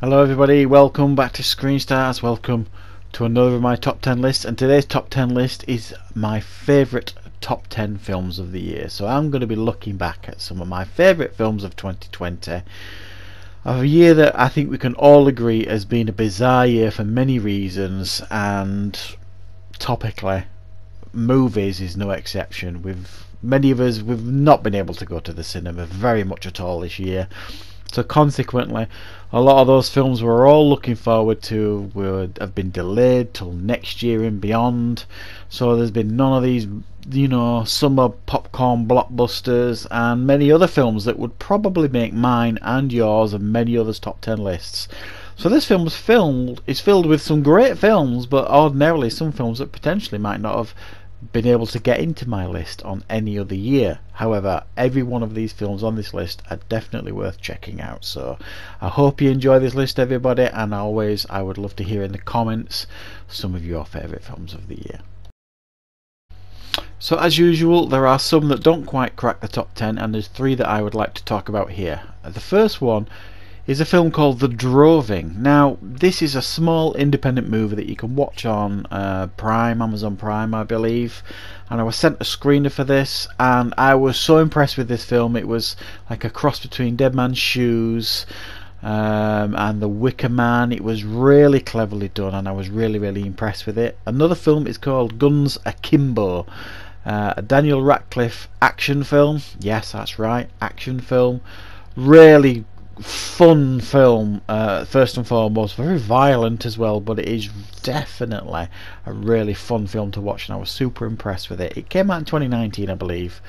Hello everybody, welcome back to Screen Stars, welcome to another of my top 10 lists, and today's top 10 list is my favourite top 10 films of the year. So I'm going to be looking back at some of my favourite films of 2020, of a year that I think we can all agree has been a bizarre year for many reasons, and topically, movies is no exception. Many of us, we've not been able to go to the cinema very much at all this year. So consequently, a lot of those films we're all looking forward to have been delayed till next year and beyond. So there's been none of these, summer popcorn blockbusters and many other films that would probably make mine and yours and many others' top 10 lists. So this film is filled with some great films, but ordinarily some films that potentially might not have been able to get into my list on any other year. However, every one of these films on this list are definitely worth checking out. So I hope you enjoy this list, everybody, and always I would love to hear in the comments some of your favourite films of the year. So as usual, there are some that don't quite crack the top 10, and there's three that I would like to talk about here. The first one is a film called The Droving. Now, this is a small independent movie that you can watch on Amazon Prime, I believe. And I was sent a screener for this, and I was so impressed with this film. It was like a cross between Dead Man's Shoes and The Wicker Man. It was really cleverly done, and I was really impressed with it. Another film is called Guns Akimbo, a Daniel Radcliffe action film. Yes, that's right, action film. Really fun film, first and foremost. Very violent as well, but it is definitely a really fun film to watch, and I was super impressed with it. It came out in 2019, I believe,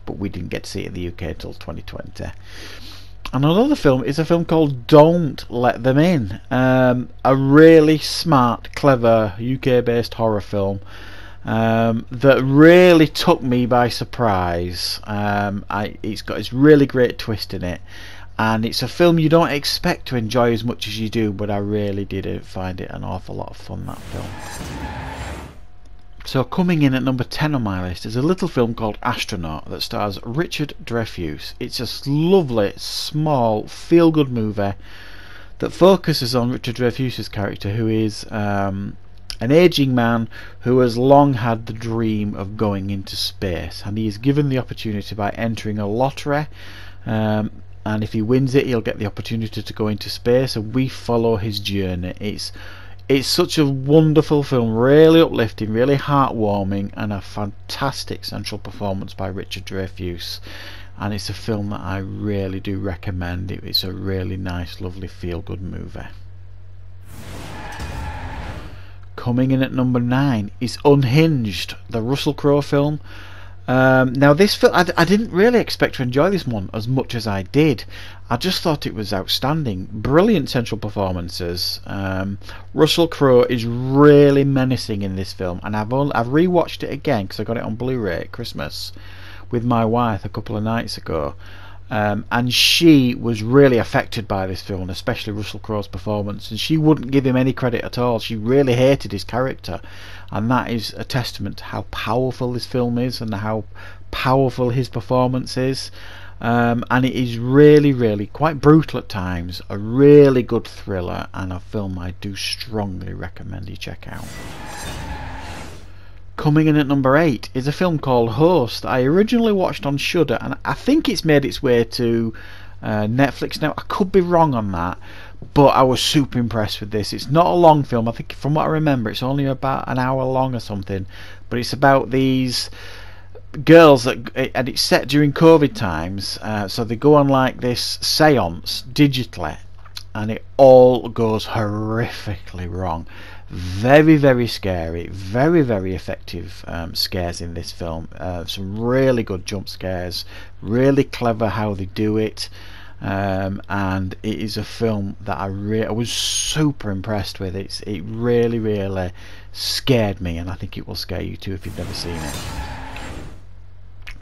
but we didn't get to see it in the UK until 2020. And another film is a film called Don't Let Them In, a really smart, clever UK based horror film that really took me by surprise. It's got this really great twist in it, and it's a film you don't expect to enjoy as much as you do, but I really did find it an awful lot of fun, that film. So coming in at number 10 on my list is a little film called Astronaut that stars Richard Dreyfuss. It's a lovely, small, feel-good movie that focuses on Richard Dreyfuss's character, who is an aging man who has long had the dream of going into space, and he is given the opportunity by entering a lottery, and if he wins it, he'll get the opportunity to go into space, and we follow his journey. It's such a wonderful film, really uplifting, really heartwarming, and a fantastic central performance by Richard Dreyfuss. And it's a film that I really do recommend. It's a really nice, lovely, feel-good movie. Coming in at number 9 is Unhinged, the Russell Crowe film. Now this film, I didn't really expect to enjoy this one as much as I did. I just thought it was outstanding. Brilliant central performances. Russell Crowe is really menacing in this film, and I've rewatched it again because I got it on Blu-ray at Christmas with my wife a couple of nights ago. And she was really affected by this film, especially Russell Crowe's performance, and she wouldn't give him any credit at all. She really hated his character, and that is a testament to how powerful this film is and how powerful his performance is. And it is really quite brutal at times, a really good thriller, and a film I do strongly recommend you check out. Coming in at number 8 is a film called Host that I originally watched on Shudder, and I think it's made its way to Netflix now. I could be wrong on that, but I was super impressed with this. It's not a long film. I think from what I remember it's only about an hour long or something, but it's about these girls and it's set during COVID times, so they go on like this seance digitally, and it all goes horrifically wrong. Very scary, very effective scares in this film. Some really good jump scares, really clever how they do it, and it is a film that I was super impressed with. It really scared me, and I think it will scare you too if you've never seen it.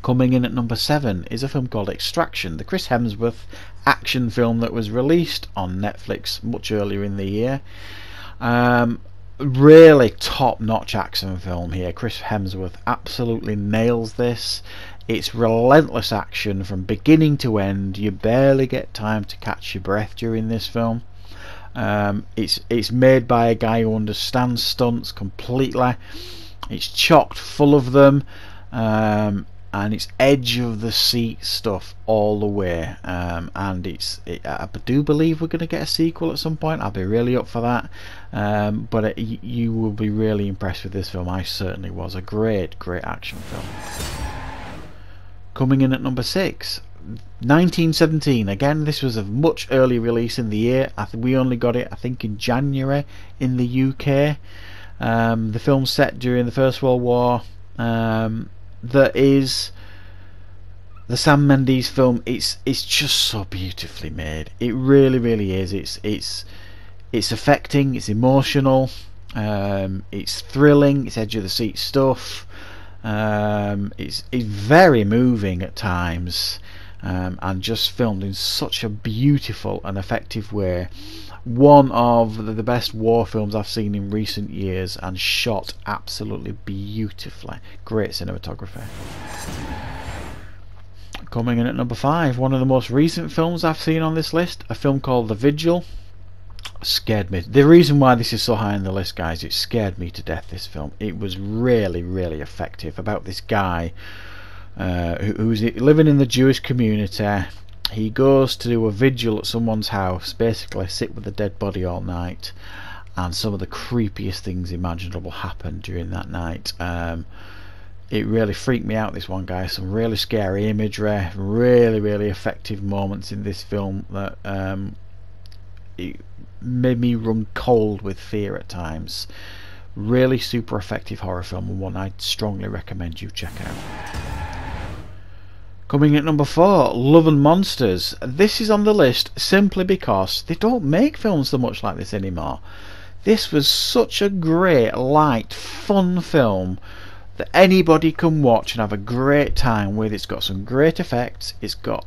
Coming in at number 7 is a film called Extraction, the Chris Hemsworth action film that was released on Netflix much earlier in the year. Really top-notch action film here. Chris Hemsworth absolutely nails this. It's relentless action from beginning to end. You barely get time to catch your breath during this film. It's made by a guy who understands stunts completely. It's chocked full of them, and it's edge of the seat stuff all the way. And I do believe we're going to get a sequel at some point. I'll be really up for that. But you will be really impressed with this film. I certainly was. A great action film. Coming in at number 6, 1917. Again, this was a much earlier release in the year. We only got it, I think, in January in the UK. The film set during the First World War. That is the Sam Mendes film. It's just so beautifully made. It really is. It's affecting. It's emotional. It's thrilling. It's edge of the seat stuff. It's very moving at times, and just filmed in such a beautiful and effective way. One of the best war films I've seen in recent years, and shot absolutely beautifully. Great cinematography. Coming in at number 5, one of the most recent films I've seen on this list, a film called The Vigil. Scared me. The reason why this is so high on the list, guys, it scared me to death, this film. It was really effective, about this guy who's living in the Jewish community. He goes to do a vigil at someone's house, basically sit with a dead body all night, and some of the creepiest things imaginable happen during that night. It really freaked me out, this one, guys. Some really scary imagery, really effective moments in this film that it made me run cold with fear at times. Really super effective horror film, and one I'd strongly recommend you check out. Coming at number 4, Love and Monsters. This is on the list simply because they don't make films so much like this anymore. This was such a great, light, fun film that anybody can watch and have a great time with. It's got some great effects. It's got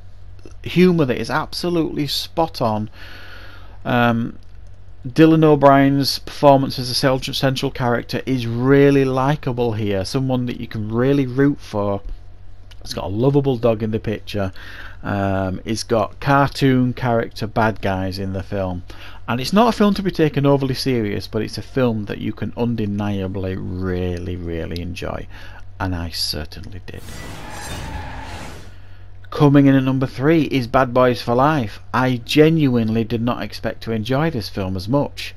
humour that is absolutely spot on. Dylan O'Brien's performance as a central character is really likeable here. Someone that you can really root for. It's got a lovable dog in the picture. It's got cartoon character bad guys in the film, and it's not a film to be taken overly serious, but it's a film that you can undeniably really enjoy, and I certainly did. Coming in at number 3 is Bad Boys for Life. I genuinely did not expect to enjoy this film as much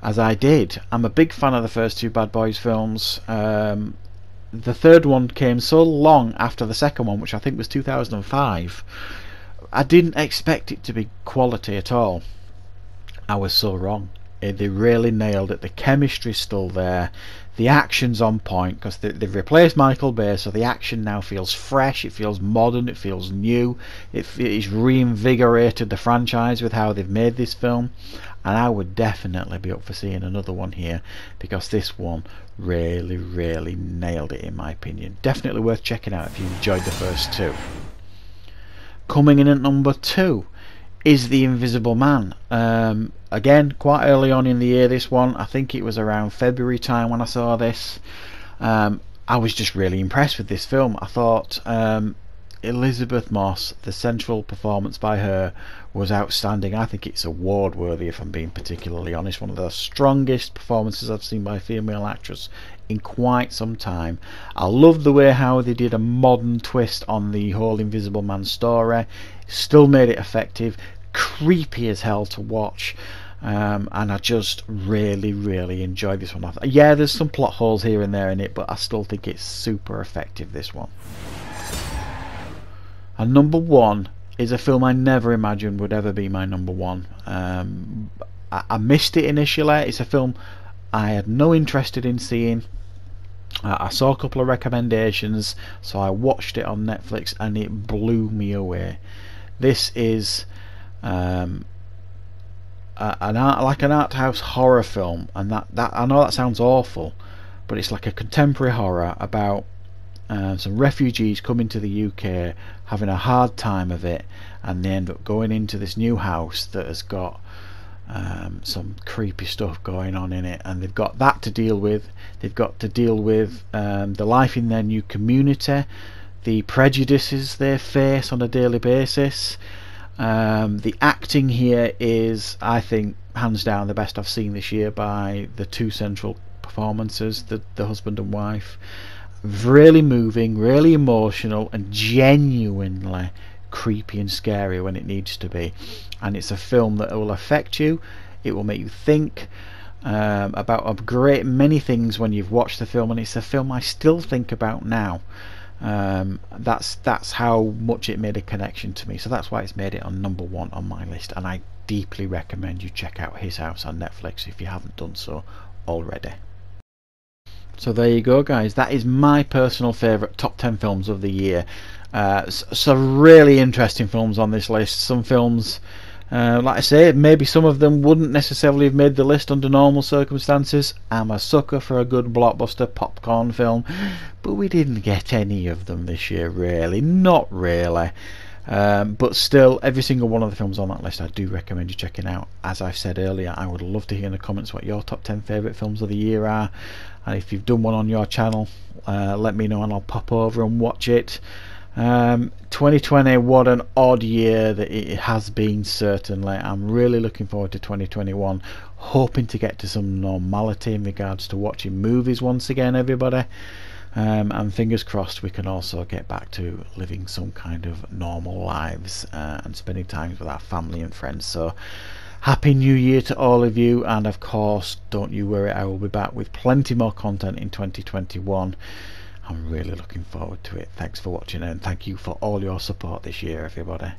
as I did. I'm a big fan of the first 2 Bad Boys films. The third one came so long after the second one, which I think was 2005. I didn't expect it to be quality at all. I was so wrong. They really nailed it. The chemistry's still there. The action's on point, because they've replaced Michael Bay, so the action now feels fresh, it feels modern, it feels new. It's reinvigorated the franchise with how they've made this film, and I would definitely be up for seeing another one here, because this one really nailed it in my opinion. Definitely worth checking out if you enjoyed the first 2. Coming in at number 2 is The Invisible Man. Again, quite early on in the year, this one. I think it was around February time when I saw this. I was just really impressed with this film. I thought Elizabeth Moss, the central performance by her, was outstanding. I think it's award worthy, if I'm being particularly honest. One of the strongest performances I've seen by a female actress in quite some time. I love the way how they did a modern twist on the whole Invisible Man story. Still made it effective, creepy as hell to watch, and I just really enjoyed this one. Yeah, there's some plot holes here and there in it, but I still think it's super effective, this one. And number 1 is a film I never imagined would ever be my number 1. I missed it initially. It's a film I had no interest in seeing. I saw a couple of recommendations, so I watched it on Netflix, and it blew me away. This is like an art house horror film, and that I know that sounds awful, but it's like a contemporary horror about some refugees coming to the UK, having a hard time of it, and they end up going into this new house that has got some creepy stuff going on in it, and they've got that to deal with. They've got to deal with the life in their new community, the prejudices they face on a daily basis, The acting here is, I think, hands down the best I've seen this year by the two central performances, the husband and wife. Really moving, really emotional, and genuinely creepy and scary when it needs to be. And it's a film that will affect you. It will make you think about a great many things when you've watched the film, and it's a film I still think about now. That's how much it made a connection to me, so that's why it's made it on number 1 on my list, and I deeply recommend you check out His House on Netflix if you haven't done so already. So there you go, guys, that is my personal favourite top 10 films of the year. Some really interesting films on this list. Some films, like I say, maybe some of them wouldn't necessarily have made the list under normal circumstances. I'm a sucker for a good blockbuster popcorn film, but we didn't get any of them this year, really. Not really. But still, every single one of the films on that list I do recommend you checking out. As I've said earlier, I would love to hear in the comments what your top 10 favourite films of the year are, and if you've done one on your channel, let me know and I'll pop over and watch it. 2020, what an odd year that it has been, certainly. I'm really looking forward to 2021, hoping to get to some normality in regards to watching movies once again, everybody. And fingers crossed we can also get back to living some kind of normal lives and spending time with our family and friends. So happy new year to all of you, and of course don't you worry, I will be back with plenty more content in 2021. I'm really looking forward to it. Thanks for watching, and thank you for all your support this year, everybody.